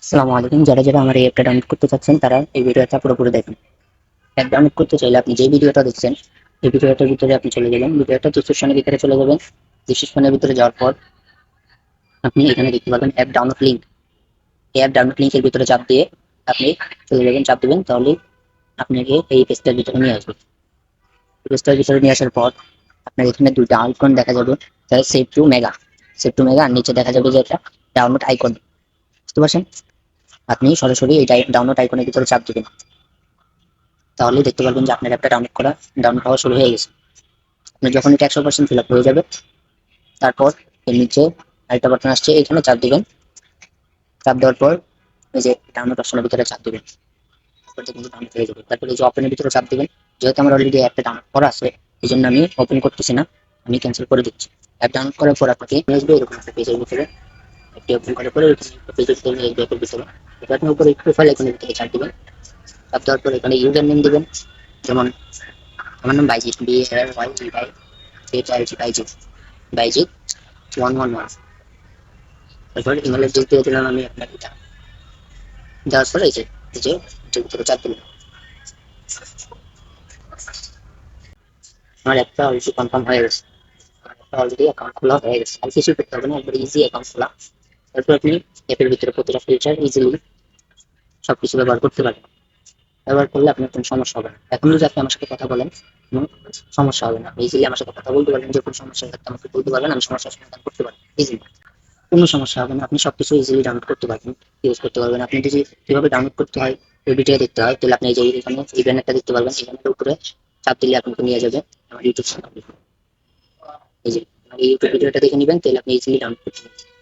আসসালামু আলাইকুম। যারা আমার এই অ্যাপটা ডাউনলোড করতে চাচ্ছেন তারা এই ভিডিওটা পুরোপুরি দেখুন। অ্যাপ ডাউনলোড করতে চাইলে আপনি যে ভিডিওটা দেখছেন এই ভিডিওটার ভিতরে আপনি চলে যাবেন, ভিডিওটা ডেসক্রিপশনের ভিতরে চলে যাবেন। ডেসক্রিপশনের ভিতরে যাওয়ার পর আপনি এখানে দেখতে পাবেন অ্যাপ ডাউনলোড লিঙ্ক। এই অ্যাপ ডাউনলোড লিঙ্কের ভিতরে চাপ দিয়ে আপনি চলে যাবেন, চাপ দিবেন, তাহলে আপনাকে এই পেজটার ভিতরে নিয়ে আসবে। পেজটার ভিতরে নিয়ে আসার পর আপনার এখানে দুইটা আইকন দেখা যাবে, save to Mega, save to Mega, আর নিচে দেখা যাবে যে একটা ডাউনলোড আইকন। বুঝতে পারছেন? আপনি সরাসরি এই ডাউনলোড আইকনের ভিতরে চাপ দিবেন, তাহলে দেখতে পারবেন যে আপনার অ্যাপটা ডাউনলোড হওয়া শুরু হয়ে গেছে। আপনি যখন এটা 100% ফিল আপ হয়ে যাবে, তারপর এর নিচে আরেকটা বাটন আসছে, এখানে চাপ দিবেন। চাপ দেওয়ার পর এই যে ডাউনলোড অপশনের ভিতরে চাপ দিবেন, তারপর দেখুন ডাউনলোড হয়ে যাবে। তারপর এই যে ওপেনের ভিতরে চাপ দিবেন। যেহেতু আমার অলরেডি অ্যাপটা ডাউনলোড করা আছে, এই জন্য আমি ওপেন করতেছি না, আমি ক্যান্সেল করে দিচ্ছি। অ্যাপ ডাউনলোড করার পর আপনাকে নিয়ে আসবে এরকম একটা পেজের ভিতরে। অ্যাপটি ওপেন করার পরে পেজের ভিতরে নিয়ে আসবে অ্যাপের ভিতরে। এবার আপনি উপরে প্রোফাইল আইকনের ভিতরে চাপ দিবেন। চাপ দেওয়ার পর এখানে ইউজার নেম দিবেন, যেমন আমার নাম বাইজিৎ, BARYG, বাইজিৎ, বাইজিৎ 111। তারপর ইমেল অ্যাড্রেস দিয়ে দিলাম আমি আপনার এটা। দেওয়ার পরে এই যে এটার ভিতরে চাপ দিলাম। আমার একটা অলরেডি কনফার্ম হয়ে গেছে, অলরেডি অ্যাকাউন্ট খোলা হয়ে গেছে, আর কিছুই করতে হবে না, একবার ইজি অ্যাকাউন্ট খোলা। তারপর আপনি অ্যাপের ভিতরে প্রতিটা ফিচার ইজিলি সবকিছু ব্যবহার করতে পারবেন। ব্যবহার করলে আপনার কোনো সমস্যা হবে না। এখন যদি আপনি আমার সাথে কথা বলেন, কোনো সমস্যা হবে না, ইজিলি আমার সাথে কথা বলতে পারবেন। যে কোনো সমস্যা থাকলে আমাকে বলতে পারবেন, আমি সমস্যার সমাধান করতে পারবো ইজিলি। কোনো সমস্যা হবে না, আপনি সবকিছু ইজিলি ডাউনলোড করতে পারবেন, ইউজ করতে পারবেন। আপনি যদি কিভাবে ডাউনলোড করতে হয় ওই ভিডিও দেখতে হয়, তাহলে আপনি এই যে এখানে এই ব্যানারটা দেখতে পারবেন, এখানের উপরে চাপ দিলে আপনাকে নিয়ে যাবে আমার ইউটিউব চ্যানেল। এই যে আমার এই ইউটিউব ভিডিওটা দেখে নেবেন, তাহলে আপনি ইজিলি ডাউনলোড করতে পারবেন।